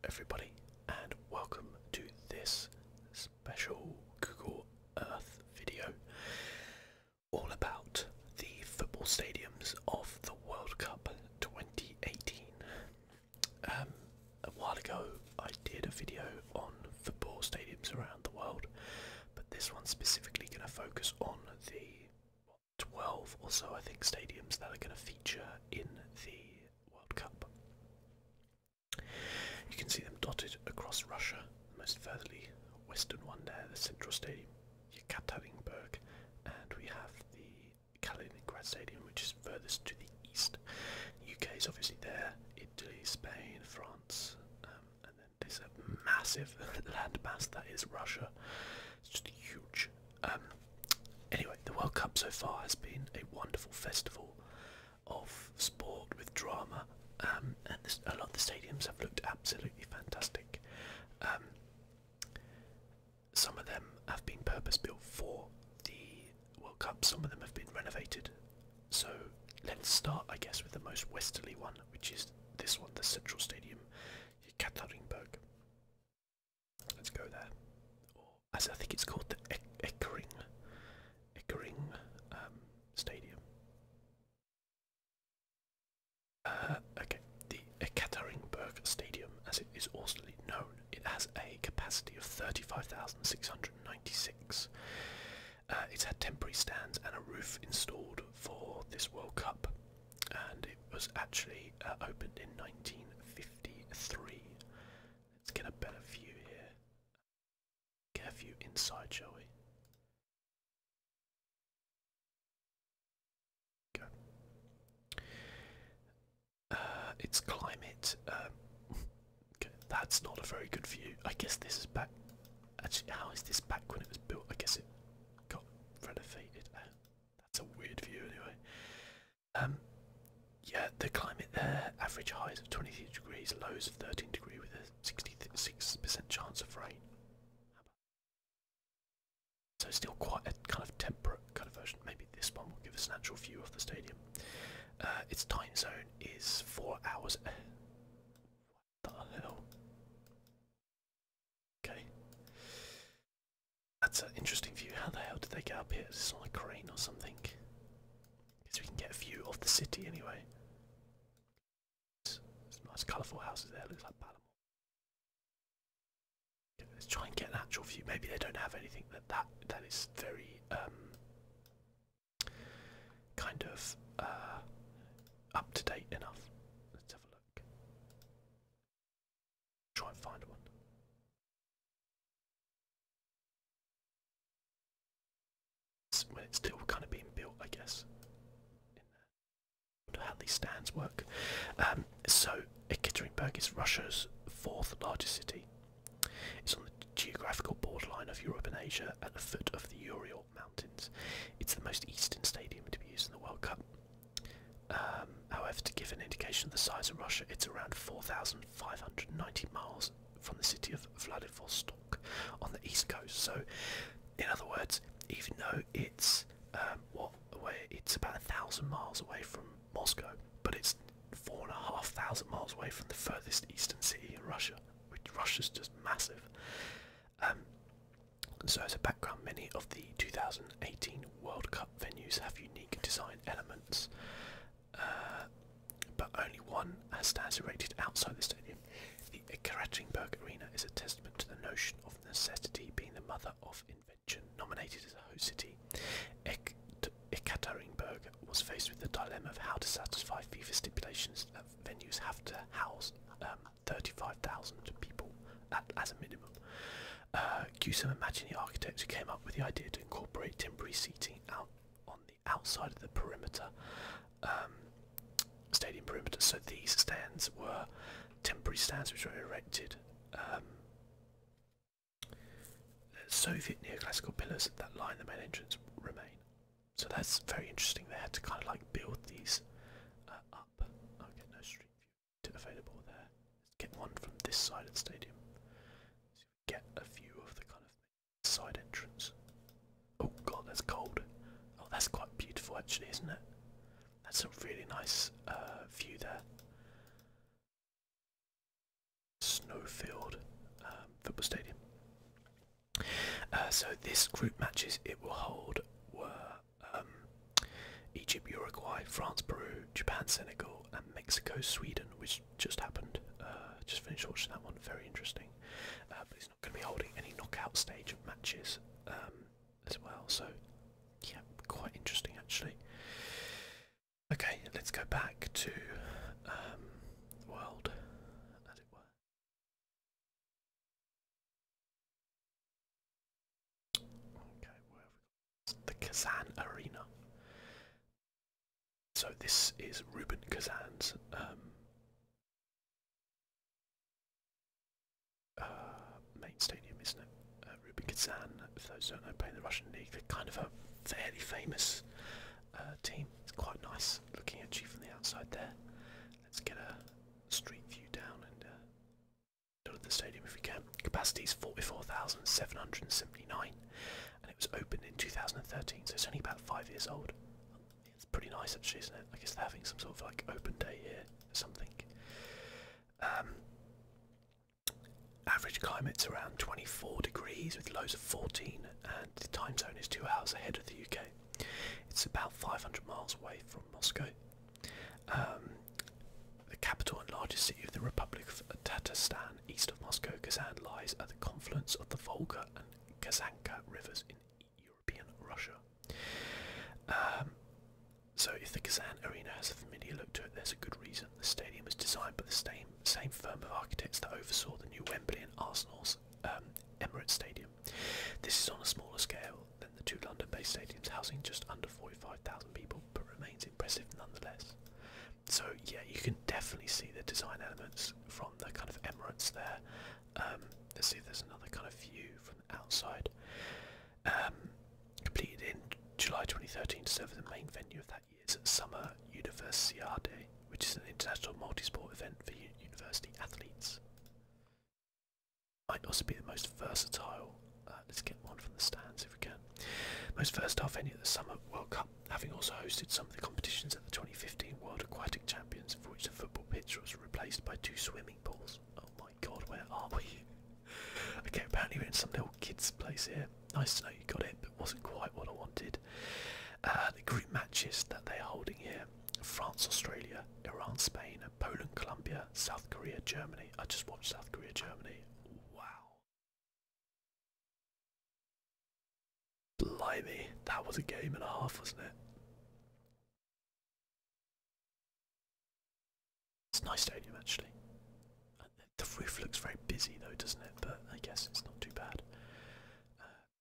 everybody, and welcome to this special Google Earth video all about the football stadiums of the World Cup 2018. A while ago I did a video on football stadiums around the world, but this one's specifically going to focus on the 12 or so, I think, stadiums that are going to feature in the World Cup. You can see them dotted across Russia, the most furtherly western one there, the Central Stadium, Yekaterinburg, and we have the Kaliningrad Stadium, which is furthest to the east. The UK is obviously there, Italy, Spain, France, and then there's a massive landmass that is Russia. It's just huge. Anyway, the World Cup so far has been a wonderful festival of sport with drama, and a lot of the stadiums have looked absolutely fantastic. Some of them have been purpose-built for the World Cup, some of them have been renovated. So let's start, I guess, with the most westerly one, which is this one, the Central Stadium, Yekaterinburg. Let's go there. Or, as I think it's called, the Ekering Stadium. Okay, the Ekaterinburg Stadium, as it is also known, it has a capacity of 35,696. It's had temporary stands and a roof installed for this World Cup, and it was actually opened in 1953. Let's get a better view here. Get a view inside, shall we? Its climate, okay, that's not a very good view. I guess this is back. Actually, how is this back when it was built? I guess it got renovated. That's a weird view anyway. Yeah, the climate there, average highs of 23 degrees, lows of 13 degrees with a 66% chance of rain. So still quite a kind of temperate kind of version. Maybe this one will give us an actual view of the stadium. Its time zone is 4 hours. What the hell? Okay. That's an interesting view. How the hell did they get up here? Is this on a crane or something? Guess we can get a view of the city anyway. There's nice colourful houses there. Looks like Baltimore. Okay, let's try and get an actual view. Maybe they don't have anything that is very kind of up to date enough. Let's have a look. Try and find one. It's still kind of being built, I guess. In there. I wonder how these stands work. So Ekaterinburg is Russia's 4th largest city. It's on the geographical borderline of Europe and Asia at the foot of the Ural Mountains. It's the most eastern stadium to be used in the World Cup. However, to give an indication of the size of Russia, it's around 4,590 miles from the city of Vladivostok on the east coast. So, in other words, even though it's it's about 1,000 miles away from Moscow, but it's 4,500 miles away from the furthest eastern city in Russia, which Russia's just massive. So as a background, many of the 2018 World Cup venues have unique design elements, but only one stands erected outside the stadium. The Ekaterinburg Arena is a testament to the notion of necessity being the mother of invention. Nominated as a host city, Ekaterinburg was faced with the dilemma of how to satisfy FIFA stipulations that venues have to house 35,000 people as a minimum. Kusum imagined the architects who came up with the idea to incorporate temporary seating out on the outside of the perimeter, stadium perimeter. So these stands were temporary stands which were erected. Soviet neoclassical pillars that line the main entrance remain. So that's very interesting. They had to kind of like build these up. Okay, no street view available there. Let's get one from this side of the stadium. So we get a view of the kind of side entrance. Oh god, that's cold. Oh, that's quite beautiful actually, isn't it? That's a really nice view there. Snowfield. football stadium. So this group matches it will hold were Egypt, Uruguay, France, Peru, Japan, Senegal, and Mexico, Sweden, which just happened. Just finished watching that one, very interesting. But it's not going to be holding any knockout stage matches as well, so yeah, quite interesting actually. Okay, let's go back to the world, as it were. Okay, where have we got? The Kazan Arena. So this is Ruben Kazan's main stadium, isn't it? Ruben Kazan, for those who don't know, playing the Russian league. They're kind of a fairly famous team. It's quite nice looking at you from the outside there. Let's get a street view down and look at the stadium if we can. Capacity is 44,779 and it was opened in 2013, so it's only about 5 years old. It's pretty nice actually, isn't it? I guess they're having some sort of like open day here or something. Average climate's around 24 degrees with lows of 14, and the time zone is 2 hours ahead of the UK. It's about 500 miles away from Moscow. The capital and largest city of the Republic of Tatarstan, east of Moscow, Kazan lies at the confluence of the Volga and Kazanka rivers in European Russia. So if the Kazan Arena has a familiar look to it, there's a good reason. The stadium was designed by the same firm of architects that oversaw the new Wembley and Arsenal's Emirates Stadium. This is on a smaller scale than the two London-based stadiums, housing just under 45,000 people, but remains impressive nonetheless. So yeah, you can definitely see the design elements from the kind of Emirates there. Let's see if there's another kind of view from the outside. Completed in July 2013 to serve as the main venue of that year's Summer Universiade, which is an international multi-sport event for university athletes. Might also be the most versatile. Let's get one from the stands if we can. Most versatile venue at the Summer World Cup, having also hosted some of the competitions at the 2015 World Aquatic Champions, for which the football pitch was replaced by 2 swimming pools. Oh my god, where are we? Okay, apparently we're in some little kids' place here. Nice to know you got it, but wasn't quite what I wanted. The group matches that they're holding here: France, Australia, Iran, Spain, Poland, Colombia, South Korea, Germany. I just watched South Korea, Germany. Wow. Blimey, that was a game and a half, wasn't it? It's a nice stadium actually. The roof looks very busy though, doesn't it? But I guess it's not too bad.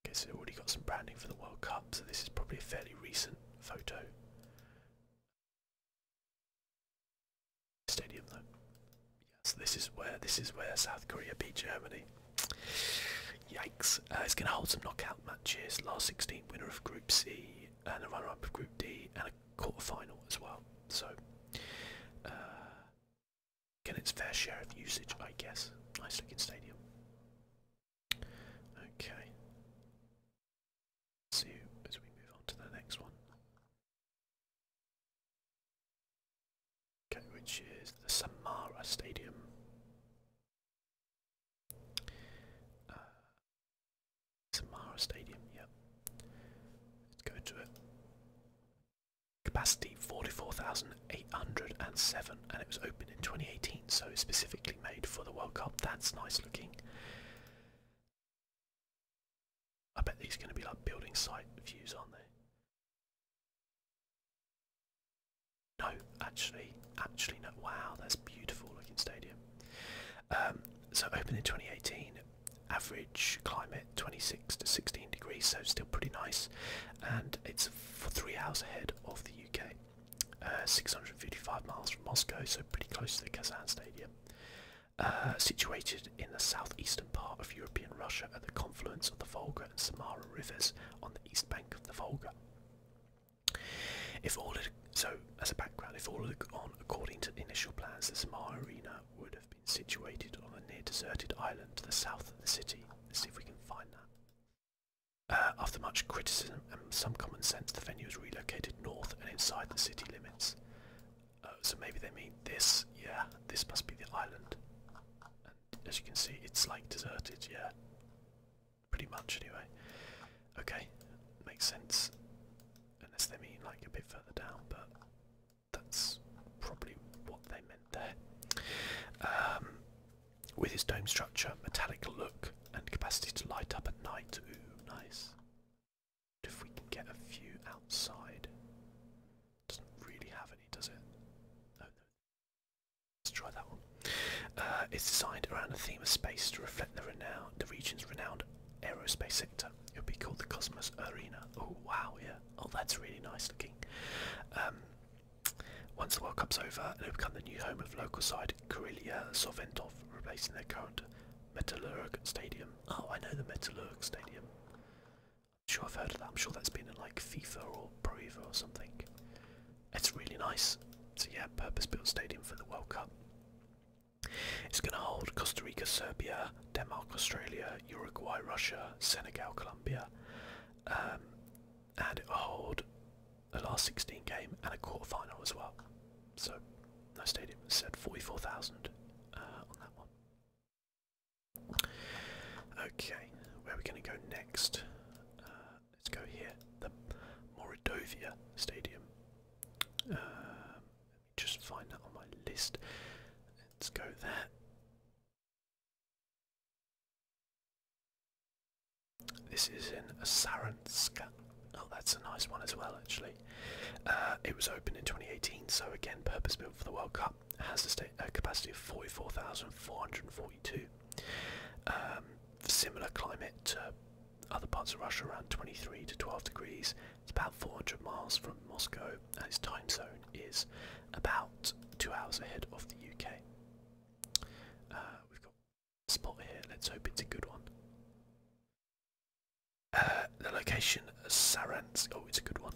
Okay, so already got some branding for the World Cup, so this is probably a fairly recent photo. Stadium though. Yes, this is where South Korea beat Germany. Yikes. It's going to hold some knockout matches, last 16 winner of Group C, and a runner-up of Group D, and a quarter-final as well. So, getting its fair share of usage, I guess. Nice looking stadium. Okay. Let's see as we move on to the next one. Okay, which is the Samara Stadium. Samara Stadium, yep. Let's go to it. Capacity 44,807, and it was opened in 2018, so specifically made for the World Cup. That's nice looking. I bet these are going to be like building site views, aren't they? No, actually no. Wow, that's beautiful looking stadium. So opened in 2018. Average climate 26 to 16 degrees, so still pretty nice, and it's for 3 hours ahead of the UK. 655 miles from Moscow, so pretty close to the Kazan Stadium. Situated in the southeastern part of European Russia at the confluence of the Volga and Samara rivers on the east bank of the Volga. So, as a background, if all had gone according to initial plans, the Samara Arena would have been situated on a near deserted island to the south of the city. Let's see if we can find that. After much criticism and some common sense, the venue was relocated north and inside the city limits. So maybe they mean this. Yeah, this must be the island. And as you can see, it's like deserted, yeah. Pretty much, anyway. Okay, makes sense. Unless they mean like a bit further down, but that's probably what they meant there. With its dome structure, metallic look, and capacity to light up at night. Ooh, nice. If we can get a view outside. Doesn't really have any, does it? No, no. Let's try that one. It's designed around a theme of space to reflect the region's renowned aerospace sector. It would be called the Cosmos Arena. Oh wow, yeah. Oh, that's really nice looking. Once the World Cup's over, it'll become the new home of local side Krylia Soventov, replacing their current Metallurg Stadium. Oh, I know the Metallurg Stadium. I'm sure I've heard of that. I'm sure that's been in like FIFA or Pro Evo or something. It's really nice. So yeah, purpose-built stadium for the World Cup. It's going to hold Costa Rica, Serbia, Denmark, Australia, Uruguay, Russia, Senegal, Colombia, and it will hold a last 16 game and a quarter-final as well. So, nice stadium. It said 44,000 on that one. Okay, where are we going to go next? Let's go here, the Moldova Stadium. Let me just find that on my list. Let's go there. This is in Saransk. Oh, that's a nice one as well, actually. It was opened in 2018, so again, purpose-built for the World Cup. It has a capacity of 44,442. Similar climate to other parts of Russia, around 23 to 12 degrees. It's about 400 miles from Moscow, and its time zone is about 2 hours ahead of the UK. We've got a spot here. Let's hope it's a good one. The location, Saransk. Oh, it's a good one.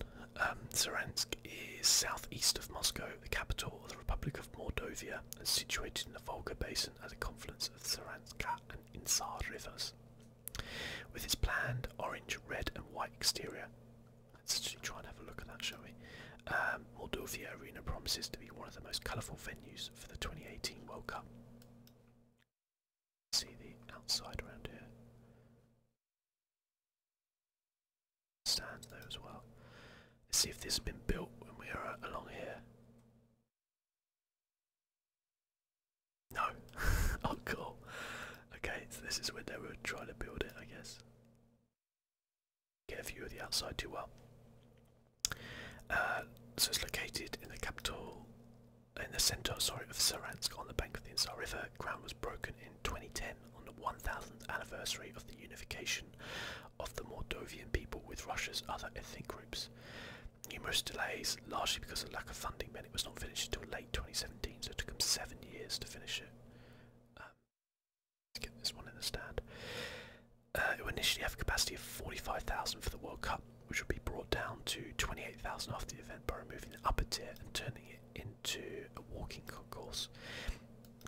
Saransk is southeast of Moscow, the capital of the Republic of Moldova, and situated in the Volga Basin at the confluence of the Saranska and Insar rivers. With its planned orange, red, and white exterior, let's actually try and have a look at that, shall we? Moldova Arena promises to be one of the most colourful venues for the 2018 World Cup. See the outside around here. Stands there as well. Let's see if this has been built when we are along here. No. Oh, cool. Okay, so this is when they were trying to build it, I guess. Get a view of the outside too well. So it's located in the capital, in the centre, sorry, of Saransk, on the bank of the Insar River. Ground was broken in 2010 on the 1000th anniversary of the unification of the Moldovan people with Russia's other ethnic groups. Numerous delays, largely because of lack of funding, meant it was not finished until late 2017, so it took them 7 years to finish it. Let's get this one in the stand. It will initially have a capacity of 45,000 for the World Cup, which will be brought down to 28,000 after the event by removing the upper tier and turning it into a walking concourse.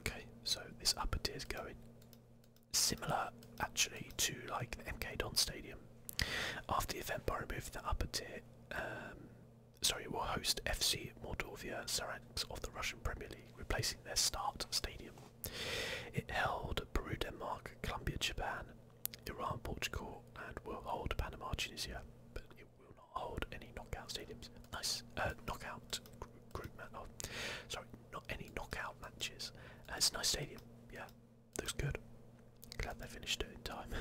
Okay, so this upper tier is going similar, actually, to like the MK Don Stadium. After the event, by removing the upper tier, it will host FC Moldova Saransk of the Russian Premier League, replacing their Start Stadium. It held Peru, Denmark, Colombia, Japan, Iran, Portugal, and will hold Panama, Tunisia, but it will not hold any knockout stadiums. Nice knockout group match. Oh, sorry, not any knockout matches. It's a nice stadium. Yeah, looks good. Glad they finished it in time.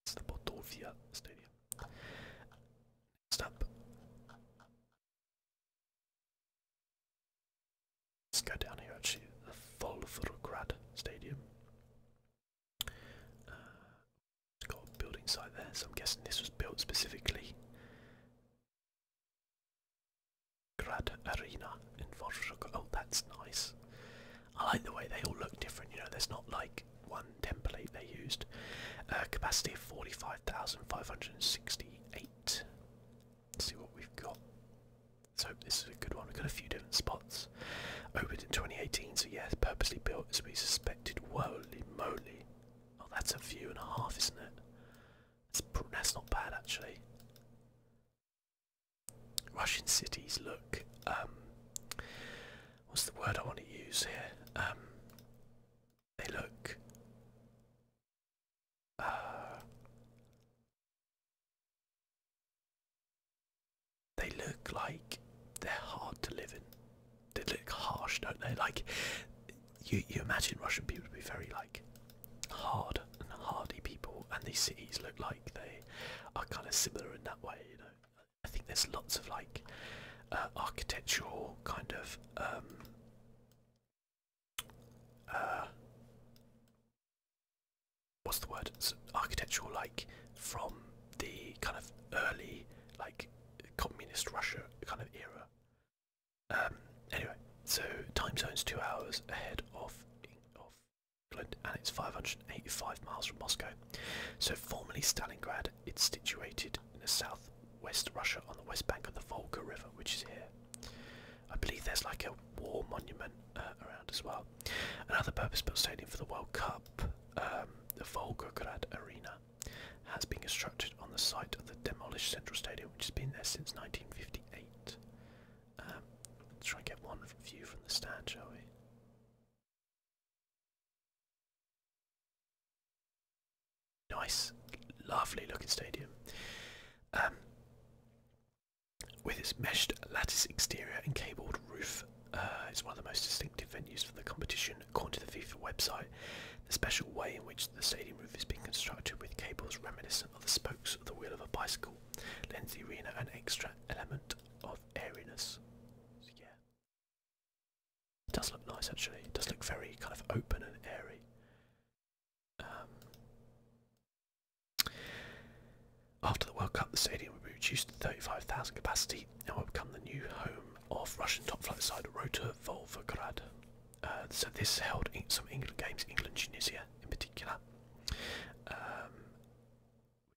It's the Moldova Stadium. Next up, let's go down here. Actually, the Volgograd Stadium. It's got a building site there, so I'm guessing this was built specifically. Grad Arena in Volgograd. Oh, that's nice. I like the way they all look different, you know, there's not like one template they used. Capacity of 45,568. Let's see what we've got. So this is a good one, we've got a few different spots. Opened in 2018, so yeah, it's purposely built as we suspected. Holy moly. Oh, that's a view and a half, isn't it? That's not bad, actually. Russian cities look, what's the word I want to use here? look like they're hard to live in. They look harsh, don't they? Like, you imagine Russian people to be very, like, hard and hardy people, and these cities look like they are kind of similar in that way, you know. I think there's lots of, like, architectural kind of, what's the word? It's architectural, like, from the kind of early, like, communist Russia kind of era. Anyway, so time zone's 2 hours ahead of England, and it's 585 miles from Moscow. So formerly Stalingrad, it's situated in the southwest Russia on the west bank of the Volga River, which is here. I believe there's like a war monument around as well. Another purpose-built stadium for the World Cup, the Volgograd Arena, has been constructed on the site of the demolished Central Stadium, which has been there since 1958. Let's try and get one view from the stand, shall we? Nice, lovely looking stadium. With its meshed lattice exterior and cabled roof, it's one of the most distinctive venues for the competition. According to the FIFA website, the special way in which the stadium roof is being constructed with cables reminiscent of the spokes of the wheel of a bicycle lends the arena an extra element of airiness. So, yeah, it does look nice actually. It does look very kind of open and airy. After the World Cup, the stadium will be reduced to 35,000 capacity and will become the new home of Russian top-flight side Rotor Volgograd. So this held some England games, England-Tunisia in particular,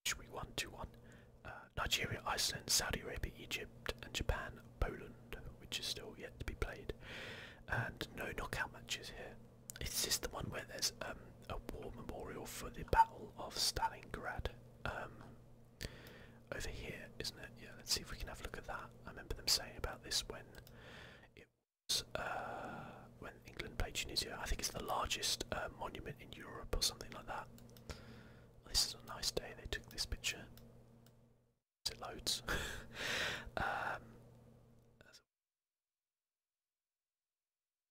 which we won 2-1. Nigeria, Iceland, Saudi Arabia, Egypt, and Japan, Poland, which is still yet to be played, and no knockout matches here. Is this the one where there's a war memorial for the Battle of Stalingrad? Over here, isn't it? Yeah, let's see if we can have a look at that. I remember them saying about this when it was when England played Tunisia. I think it's the largest monument in Europe or something like that. Well, this is a nice day. They took this picture. Is it loads?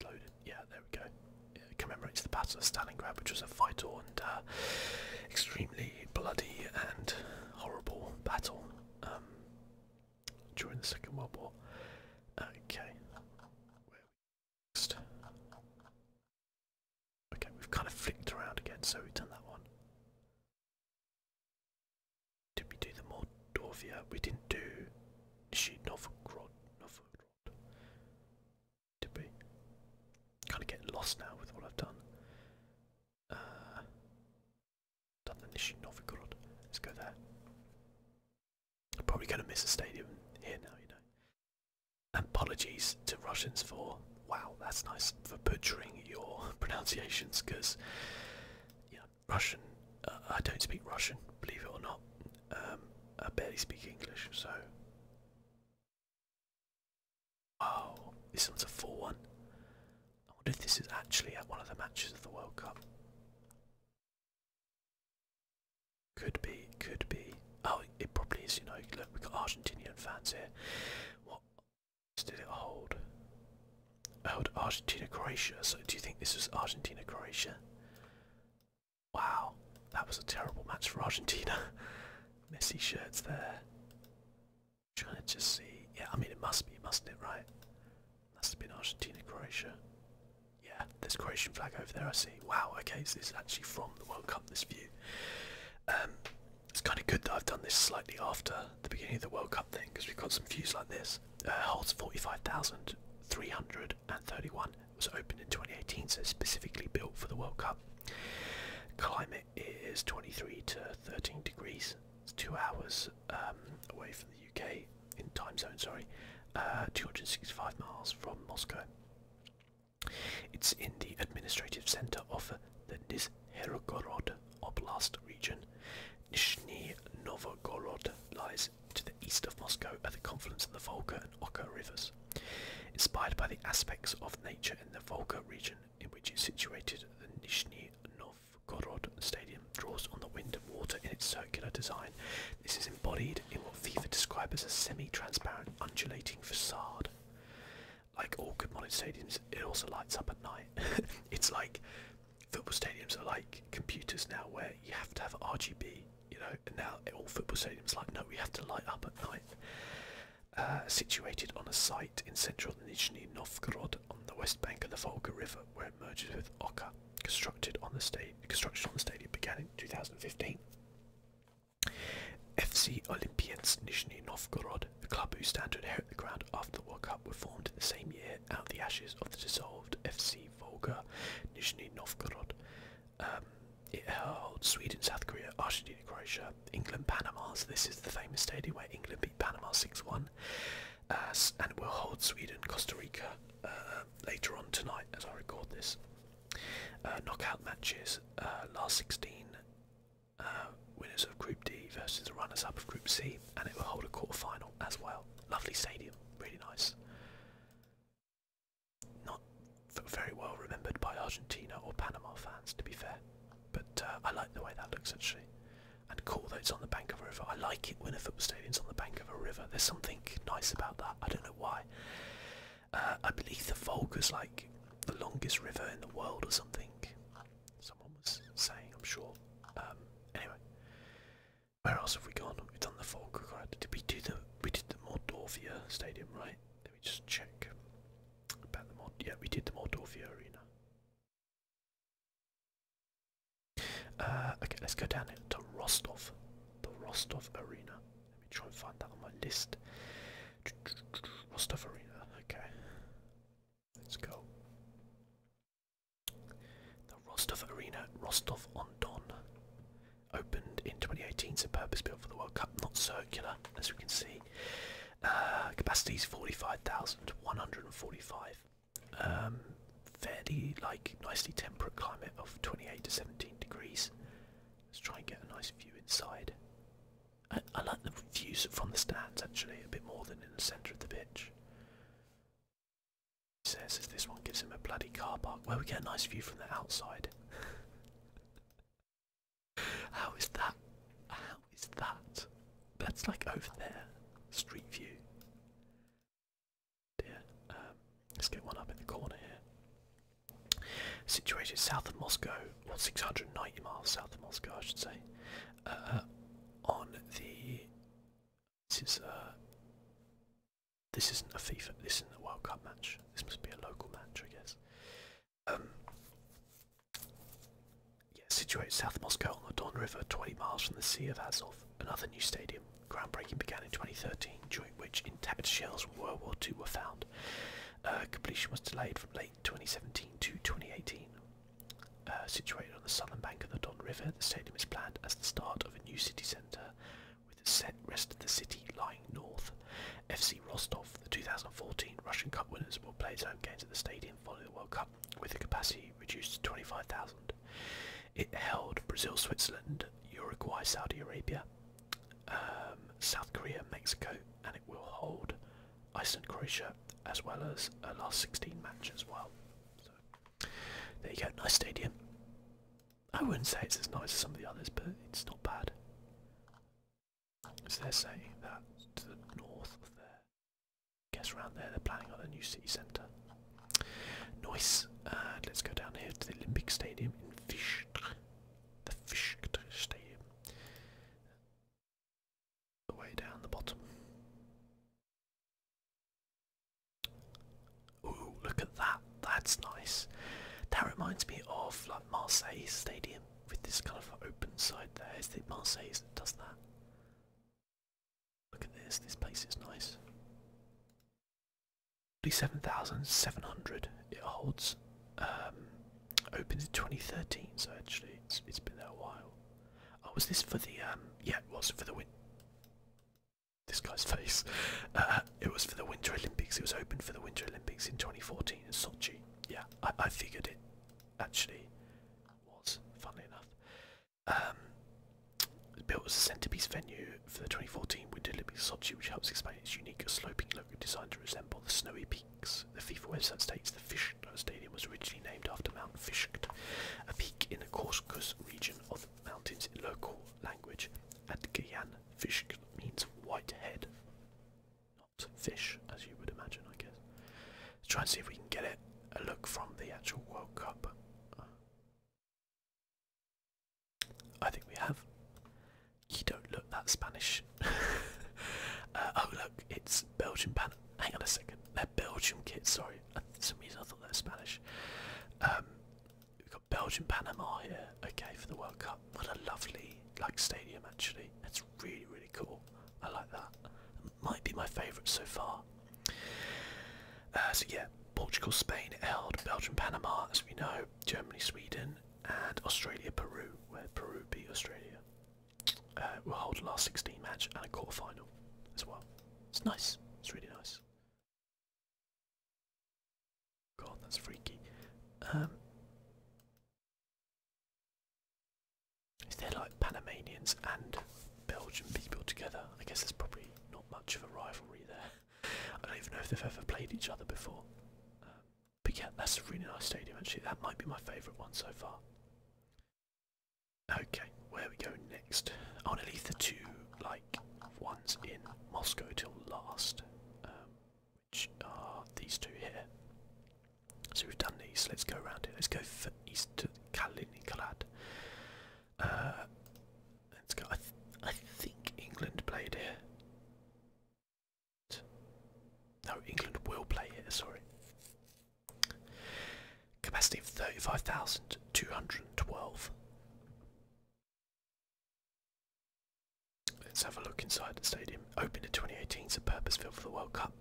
Loaded. Yeah, there we go. It commemorates the Battle of Stalingrad, which was a vital and extremely bloody and horrible battle during the Second World War. Okay, where are we next? Okay, we've kind of flicked around again, so we've done that one. Did we do the Mordovia? We didn't do Nizhny Novgorod. Did we? Kind of getting lost now with what I've done. Done the Nizhny Novgorod. Let's go there. I'm probably going to miss a stadium here now, you know. Apologies to Russians for, wow, that's nice, for butchering your pronunciations, because, yeah, Russian, I don't speak Russian, believe it or not. I barely speak English, so. Oh, this one's a 4-1. I wonder if this is actually at one of the matches of the World Cup. Could be, could be. Oh, it probably is, you know. Look, we've got Argentinian fans here. What did it hold? It held Argentina-Croatia, so do you think this was Argentina-Croatia? Wow, that was a terrible match for Argentina. Messi shirts there. Trying to just see. Yeah, I mean, it must be, mustn't it, right? Must have been Argentina-Croatia. Yeah, there's Croatian flag over there, I see. Wow, okay, so this is actually from the World Cup, this view. It's kind of good that I've done this slightly after the beginning of the World Cup thing, because we've got some views like this. Holds 45,331. It was opened in 2018, so specifically built for the World Cup. Climate is 23 to 13 degrees. It's 2 hours away from the UK in time zone. Sorry, 265 miles from Moscow. It's in the administrative centre of the Nizhny Oblast region. Nizhny Novgorod lies to the east of Moscow at the confluence of the Volga and Oka rivers. Inspired by the aspects of nature in the Volga region in which it's situated, the Nizhny Novgorod Stadium draws on the wind and water in its circular design. This is embodied in what FIFA describe as a semi-transparent undulating facade. Like all good modern stadiums, it also lights up at night. It's like football stadiums are like computers now, where you have to have RGB, you know, and now all football stadiums are like, no, we have to light up at night. Situated on a site in central Nizhny Novgorod on the west bank of the Volga River, where it merges with Oka. Construction on the stadium began in 2015. FC Olympiets Nizhny Novgorod, the club who stand to inherit the ground after the World Cup, were formed in the same year out of the ashes of the dissolved FC Volga Nizhny Novgorod. It held Sweden, South Korea, Argentina, Croatia, England, Panama. So this is the famous stadium where England beat Panama 6-1. And it will hold Sweden, Costa Rica later on tonight as I record this. Knockout matches, last 16 winners of Group D versus the runners-up of Group C, and it will hold a quarter-final as well. Lovely stadium, really nice. Not very well remembered by Argentina or Panama fans, to be fair, but I like the way that looks actually. And cool that it's on the bank of a river. I like it when a football stadium's on the bank of a river. There's something nice about that. I don't know why. I believe the Volga's like the longest river in the world or something. Someone was saying, I'm sure. Anyway, where else have we gone? We've done the Volga, right? We did the Mordovia Stadium, right? Let me just check about the yeah, we did the Mordovia Arena. Okay, let's go down to Rostov. The Rostov Arena. Let me try and find that on my list. Rostov Arena, okay. Let's go. The Rostov Arena, Rostov-on-Don. Opened in 2018, so purpose built for the World Cup, not circular, as we can see. Capacity is 45,145. Fairly nicely temperate climate of 28 to 17 degrees. Let's try and get a nice view inside. I like the views from the stands actually a bit more than in the centre of the pitch. It says as this one gives him a bloody car park where we get a nice view from the outside. How is that? How is that? That's like over there. Street view. Dear. Let's get one up in the corner here. Situated south of Moscow, or 690 miles south of Moscow, I should say. On the this isn't a FIFA. This isn't a World Cup match. This must be a local match, I guess. Yeah, situated south of Moscow on the Don River, 20 miles from the Sea of Azov. Another new stadium. Groundbreaking began in 2013, during which intact shells from World War II were found. Completion was delayed from late 2017 to 2018. Situated on the southern bank of the Don River, the stadium is planned as the start of a new city centre, with the rest of the city lying north. FC Rostov, the 2014 Russian Cup winners, will play its home games at the stadium following the World Cup, with the capacity reduced to 25,000. It held Brazil, Switzerland, Uruguay, Saudi Arabia, South Korea, Mexico, and it will hold Iceland, Croatia, as well as a last 16 match as well. So there you go, nice stadium. I wouldn't say it's as nice as some of the others, but it's not bad. So they're saying that to the north of there, I guess around there they're planning on a new city centre. Nice. And let's go down here to the Olympic Stadium in Fischkt. The Fischkt Stadium. The way down the bottom. Ooh, look at that. That's nice. That reminds me of like Marseille Stadium with this kind of open side there. Is it Marseille that does that? Look at this. This place is nice. 47,700 it holds. Opened in 2013, so actually it's been there a while. Oh, was this for the yeah, it was for the this guy's face. It was for the Winter Olympics. It was opened for the Winter Olympics in 2014 in Sochi. Yeah, I figured it actually was, funnily enough. Built as a centrepiece venue for the 2014 Winter Olympics Sochi, which helps explain its unique sloping look designed to resemble the snowy peaks. The FIFA website states the Fischkt Stadium was originally named after Mount Fischkt, a peak in the Caucasus try and see if we can get it a look from the actual World Cup. I think we have. You don't look that Spanish. Oh look, it's Belgian Panama. Hang on a second, they're Belgian kids. Sorry, for some reason I thought they were Spanish. We've got Belgian Panama here. Okay, for the World Cup. What a lovely stadium actually. It's really cool. I like that. Might be my favourite so far. So yeah, Portugal, Spain held, Belgium, Panama, as we know, Germany, Sweden, and Australia, Peru, where Peru beat Australia. We'll hold a last 16 match and a quarter final as well. It's nice. It's really nice. God, that's freaky. Is there like Panamanians and Belgian people together? I guess there's probably not much of a rivalry there. I don't even know if they've ever played each other before. But yeah, that's a really nice stadium actually. That might be my favourite one so far. Okay, where are we going next? I want to leave the two ones in Moscow till last, which are these two here. So we've done these. Let's go around it. Let's go for east to Kaliningrad. Let's go. I think England played here. No, England will play here. Sorry. Capacity of 35,212. Let's have a look inside the stadium. Opened in 2018, so purpose-built for the World Cup.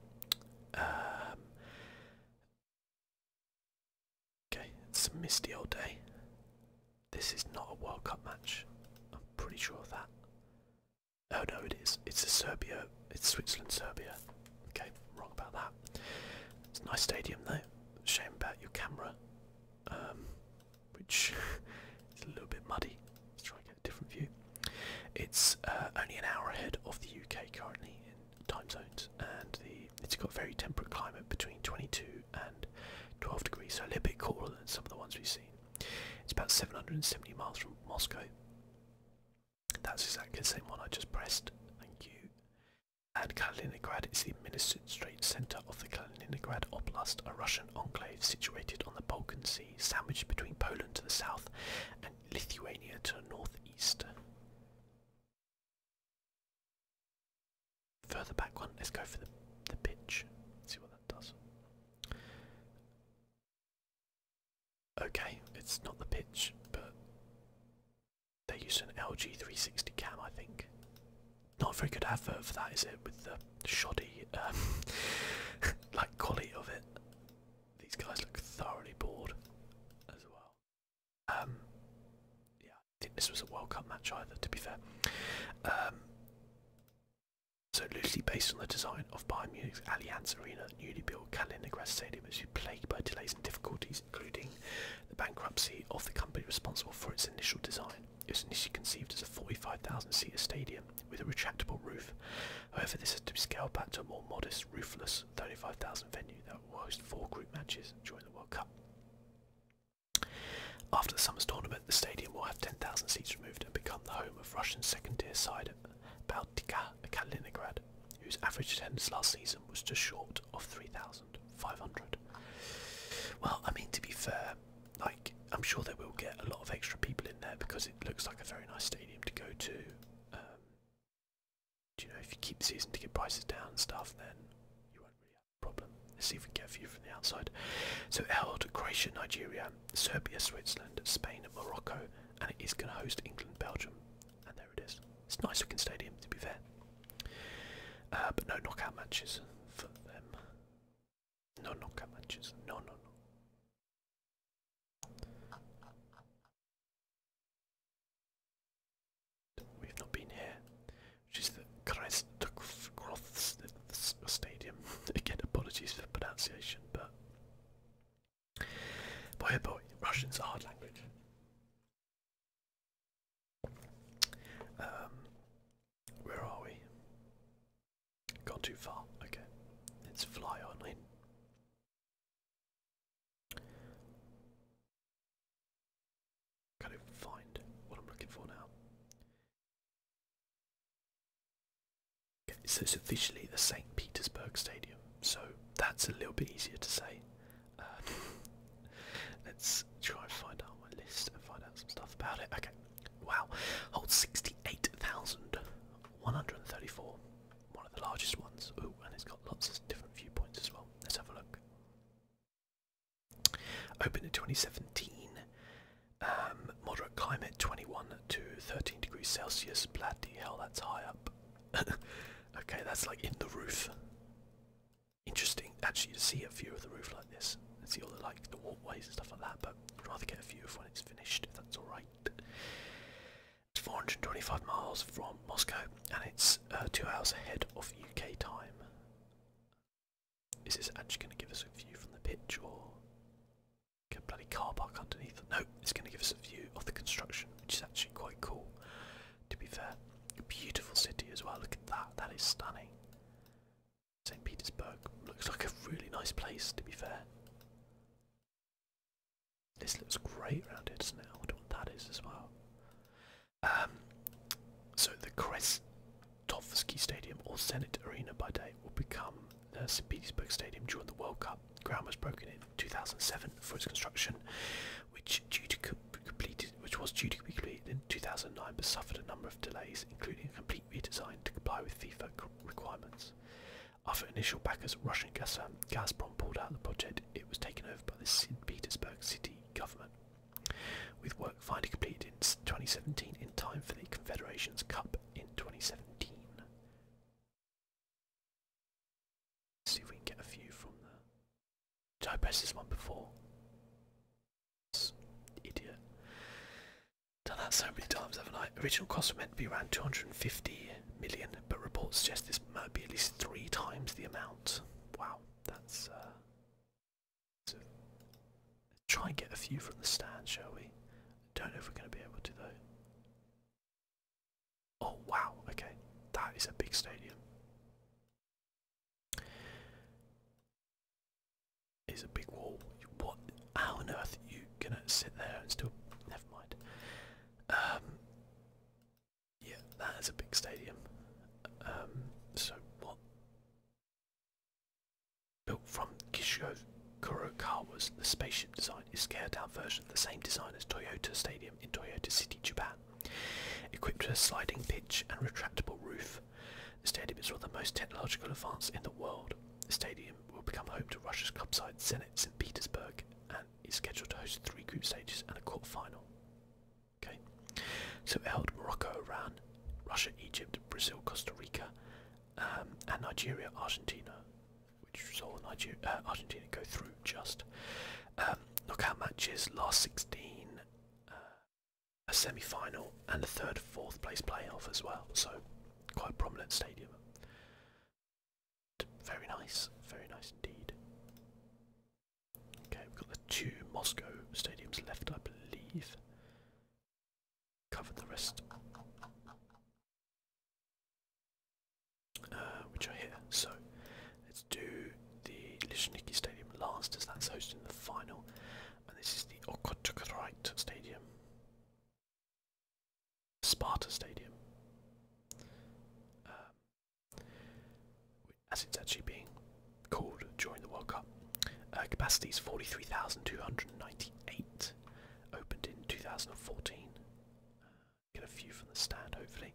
Okay, it's a misty old day. This is not a World Cup match. I'm pretty sure of that. Oh no, it is. It's a Serbia. It's Switzerland, Serbia. Okay, wrong about that. It's a nice stadium though. Shame about your camera, which is a little bit muddy. Let's try and get a different view. It's only an hour ahead of the UK currently in time zones, and it's got very temperate climate between 22 and 12 degrees, so a little bit cooler than some of the ones we've seen. It's about 770 miles from Moscow. That's exactly the same one I just pressed. Thank you. And Kaliningrad is the administrative centre of the Kaliningrad Oblast, a Russian enclave situated on the Balkan Sea, sandwiched between Poland to the south and Lithuania to the northeast. Further back one, let's go for the pitch. See what that does. Okay, it's not the pitch, but they use an LG 360 cam, I think. Not a very good advert for that, is it? With the shoddy, quality of it. These guys look thoroughly bored as well. Yeah, I think this was a World Cup match either, to be fair. So loosely based on the design of Bayern Munich's Allianz Arena, newly built Kaliningrad Stadium has been plagued by delays and difficulties, including the bankruptcy of the company responsible for its initial design. It was initially conceived as a 45,000-seater stadium with a retractable roof. However, this has to be scaled back to a more modest, roofless 35,000 venue that will host 4 group matches during the World Cup. After the summer's tournament, the stadium will have 10,000 seats removed and become the home of Russian second-tier side Baltika Kaliningrad, whose average attendance last season was just short of 3,500. Well, I mean, to be fair, I'm sure they will get a lot of extra people in there because it looks like a very nice stadium to go to. You know, if you keep the season ticket prices down and stuff, then you won't really have a problem. Let's see if we can get a view from the outside. So it held Croatia, Nigeria, Serbia, Switzerland, Spain and Morocco, and it is going to host England, Belgium, and there it is. It's a nice looking stadium, to be fair. But no knockout matches for them. No knockout matches. No. We've not been here, which is the Krestokroth Stadium. Again, apologies for the pronunciation, but boy oh boy, Russian's a hard language. Where are we? Gone too far. Okay, let's fly on in. Gotta find what I'm looking for now. Okay, so it's officially the St. Petersburg Stadium, so that's a little bit easier to say. let's try and find out my list and find out some stuff about it. Okay, wow, holds 68,134, one of the largest ones. Ooh, and it's got lots of different viewpoints as well. Let's have a look. Opened in 2017. Moderate climate, 21 to 13 degrees Celsius. Bloody hell, that's high up. Okay, that's like in the roof. Interesting, actually, to see a view of the roof like this and see all the the walkways and stuff like that. But I'd rather get a view of when it's finished, if that's all right. It's 425 miles from Moscow, and it's 2 hours ahead of UK time. Is this actually going to give us a view from the pitch, or get a bloody car park underneath? No, it's going to give us a view of the construction, which is actually quite cool, to be fair. A beautiful city as well, look at that, that is stunning. St. Petersburg looks like a really nice place, to be fair. This looks great around here, doesn't it? I wonder what that is as well. So the Krestovsky Stadium, or Zenit Arena by day, will become the St. Petersburg Stadium during the World Cup. Ground was broken in 2007 for its construction, which was due to be completed in 2009, but suffered a number of delays, including a complete redesign to comply with FIFA requirements. After initial backers Russian Gazprom pulled out of the project, it was taken over by the St. Petersburg city government, with work finally completed in 2017 in time for the Confederations Cup in 2017. Let's see if we can get a view from the... Did I press this one before? Idiot. Done that so many times, haven't I? Original cost were meant to be around 250 million, but reports suggest this might be at least 3 times the amount. Wow, that's so let's try and get a view from the stand, shall we? Don't know if we're going to be able to though. Oh wow, okay, that is a big stadium. It's a big wall. What? How on earth are you gonna sit there and still? Never mind. Yeah, that is a big stadium. So what? Built from Kishio Kurokawa's The Spaceship design is a scaled-down version of the same design as Toyota Stadium in Toyota City, Japan. Equipped with a sliding pitch and retractable roof, the stadium is one of the most technological advanced in the world. The stadium will become home to Russia's club side Zenit St. Petersburg and is scheduled to host 3 group stages and a quarter-final. Okay, so it held Morocco, Iran, Russia, Egypt, Brazil, Costa Rica, and Nigeria, Argentina, which saw Argentina go through just. Knockout matches, last 16, a semi-final, and a 3rd, 4th place playoff as well. So quite a prominent stadium. Very nice indeed. Okay, we've got the 2 Moscow stadiums left, I believe. Covered the rest. Which are here. So let's do the Luzhniki Stadium last, as that's hosting the final. And this is the Okotokrite Stadium. Sparta Stadium. As it's actually being called during the World Cup. Capacity is 43,298. Opened in 2014. Get a view from the stand, hopefully.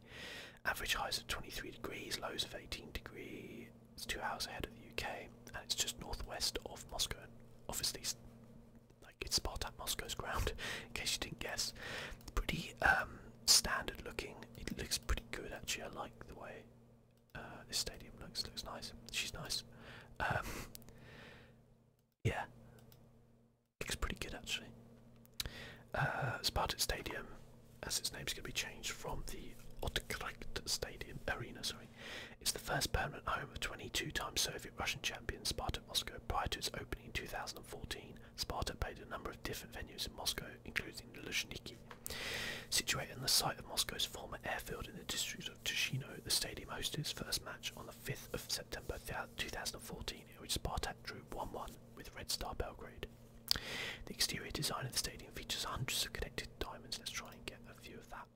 Average highs of 23 degrees, lows of 18 degrees. It's 2 hours ahead of the UK, and it's just northwest of Moscow. And obviously, like, it's Spartak Moscow's ground, in case you didn't guess. Pretty standard looking. It looks pretty good actually. I like the way this stadium looks nice. She's nice. Yeah, looks pretty good actually. Spartak Stadium, as its name is going to be changed from the Otkrikt Stadium Arena. Sorry, it's the first permanent home of 22-time Soviet Russian champion Spartak Moscow. Prior to its opening in 2014, Spartak played a number of different venues in Moscow, including Luzhniki. Situated on the site of Moscow's former airfield in the district of Tushino, the stadium hosted its first match on the 5th of September 2014, in which Spartak drew 1-1 with Red Star Belgrade. The exterior design of the stadium features hundreds of connected diamonds. Let's try and get a view of that.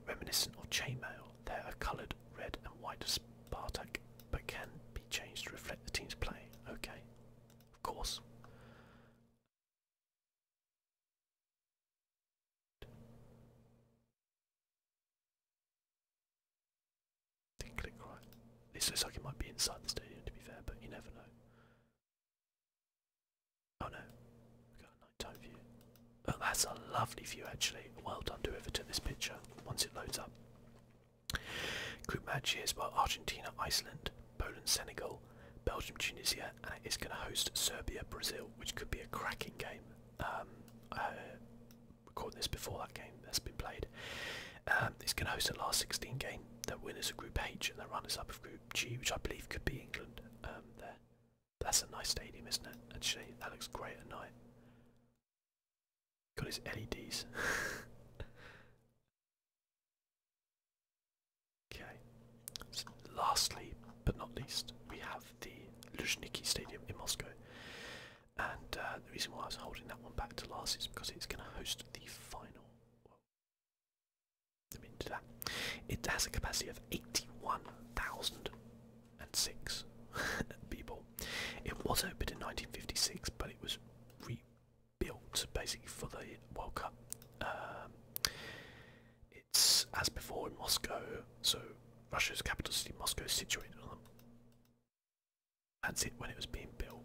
Reminiscent of chainmail, they are coloured red and white of Spartak, but can be changed to reflect the team's play. Okay, of course. inside the stadium, to be fair, but you never know. Oh no, we've got a nighttime view. Oh, that's a lovely view actually. Well done to whoever took this picture once it loads up. Group matches well Argentina, Iceland, Poland, Senegal, Belgium, Tunisia, and it is going to host Serbia, Brazil, which could be a cracking game. I recorded this before that game has been played. It's going to host a last 16 game. The winners of Group H and the runners up of Group G, which I believe could be England. There, that's a nice stadium, isn't it? Actually, that looks great at night. Got his LEDs. Okay. So lastly, but not least, we have the Luzhniki Stadium in Moscow. And the reason why I was holding that one back to last is because it's going to host the final. Well, let me do that. It has a capacity of 81,006 people. It was opened in 1956, but it was rebuilt basically for the World Cup. It's as before in Moscow, so Russia's capital city, Moscow, is situated on them. That's it when it was being built.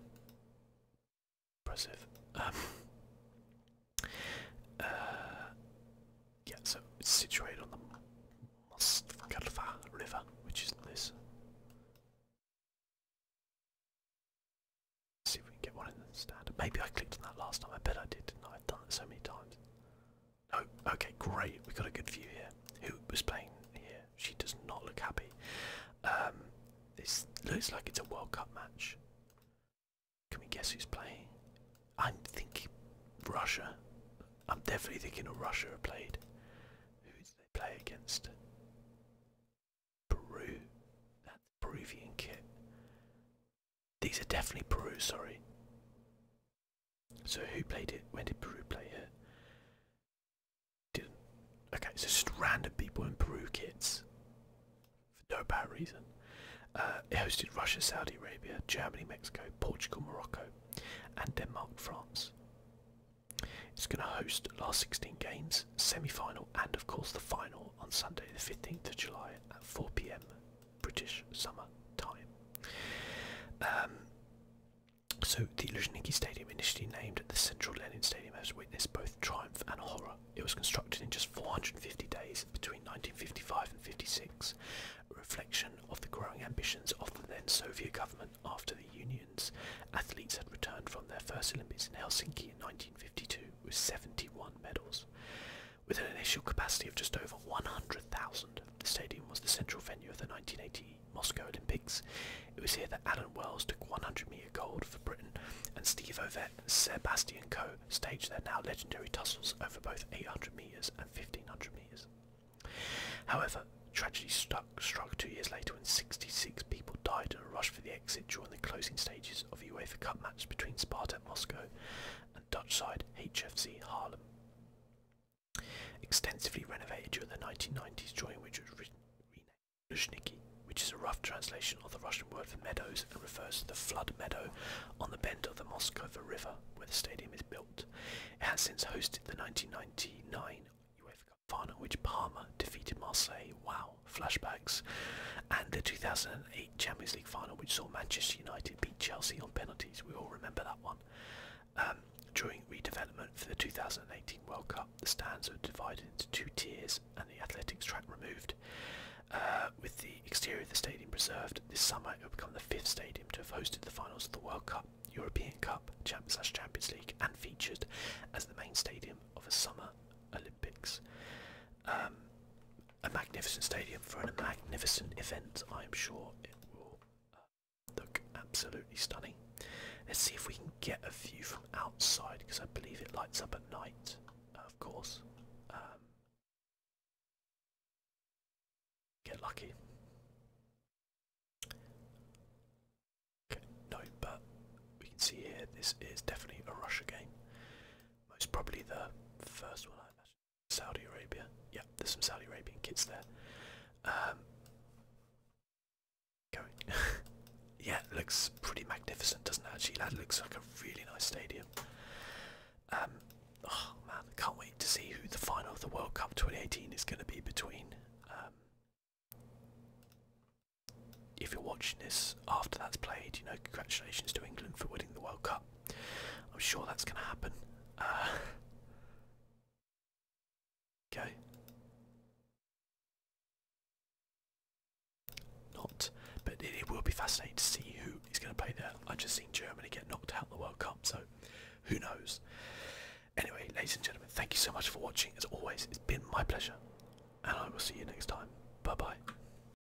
Impressive. Yeah, so it's situated on the Moskva River, which is this. Let's see if we can get one in the stand. Maybe I clicked on that last time. I bet I did, didn't I? I've done it so many times. Oh, okay, great. We got a good view here. Who was playing here? She does not look happy. This looks like it's a World Cup match. Can we guess who's playing? I'm thinking Russia. I'm definitely thinking of Russia have played. Who did they play against? Peru. That's Peruvian kit. These are definitely Peru, sorry. So who played it? When did Peru play here? Didn't. Okay, so just random people in Peru kits. For no apparent reason. It hosted Russia, Saudi Arabia, Germany, Mexico, Portugal, Morocco, and Denmark, France. It's going to host last 16 games, semi-final, and of course the final on Sunday the 15th of July at 4 PM British summer time. So the Luzhniki Stadium, initially named the Central Lenin Stadium, has witnessed both triumph and horror. It was constructed in just 450 days between 1955 and 56, a reflection of the growing ambitions of the then Soviet government after the Union's athletes had returned from their first Olympics in Helsinki in 1952 with 71 medals. With an initial capacity of just over 100,000, the stadium was the central venue of the 1980 Moscow Olympics. It was here that Alan Wells took 100-metre gold for Britain, and Steve Ovett and Sebastian Coe staged their now legendary tussles over both 800 metres and 1500 metres. However, tragedy struck 2 years later when 66 people died in a rush for the exit during the closing stages of a UEFA Cup match between Spartak Moscow and Dutch side HFC Haarlem. Extensively renovated during the 1990s, during which it was renamed Luzhniki, which is a rough translation of the Russian word for meadows and refers to the flood meadow on the bend of the Moskova River where the stadium is built. It has since hosted the 1999 UEFA Cup final, in which Parma defeated Marseille, wow, flashbacks, and the 2008 Champions League final, which saw Manchester United beat Chelsea on penalties. We all remember that one. During redevelopment for the 2018 World Cup, the stands were divided into 2 tiers and the athletics track removed. With the exterior of the stadium preserved, this summer it will become the 5th stadium to have hosted the finals of the World Cup, European Cup, Champions League, and featured as the main stadium of a Summer Olympics. A magnificent stadium for a magnificent event. I am sure it will look absolutely stunning. Let's see if we can get a view from outside, because I believe it lights up at night, of course. Get lucky. Okay, no, but we can see here this is definitely a Russia game. Most probably the first one. Saudi Arabia. Yeah, there's some Saudi Arabian kits there. Going. Yeah, it looks pretty magnificent, doesn't it? Actually, that looks like a really nice stadium. Oh man, I can't wait to see who the final of the World Cup 2018 is going to be between. If you're watching watching this after that's played, you know, congratulations to England for winning the World Cup. I'm sure that's going to happen. Okay. Not, but it will be fascinating to see who is going to play there. I've just seen Germany get knocked out in the World Cup, so who knows. Anyway, ladies and gentlemen, thank you so much for watching. As always, it's been my pleasure, and I will see you next time. Bye bye.